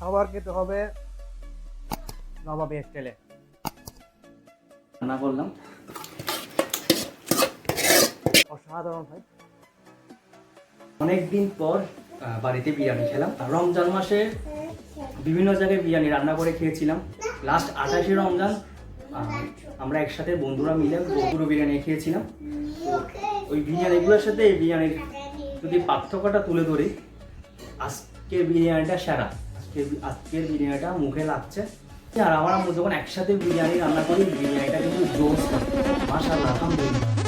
খাবার খেতে হবে নবাবী স্টাইলে। রান্না করলাম, অসাধারণ ভাই। অনেকদিন পর বাড়িতে বিরিয়ানি খেলাম। রমজান মাসে বিভিন্ন জায়গায় বিরিয়ানি রান্না করে খেয়েছিলাম। লাস্ট 28শে রমজান আমরা একসাথে বন্ধুরা মিলে পুরো বিরিয়ানি খেয়েছিলাম। তো ওই বিরিয়ানিগুলোর সাথে এই বিরিয়ানির যদি পার্থক্যটা তুলে ধরি, আজকের বিরিয়ানিটা সেরা। আজকের বিরিয়ানিটা মুখে লাগছে। আর আমার আম্মু যখন একসাথে বিরিয়ানি রান্না করি, বিরিয়ানিটা কিন্তু জোস, মাশাআল্লাহ, আলহামদুলিল্লাহ।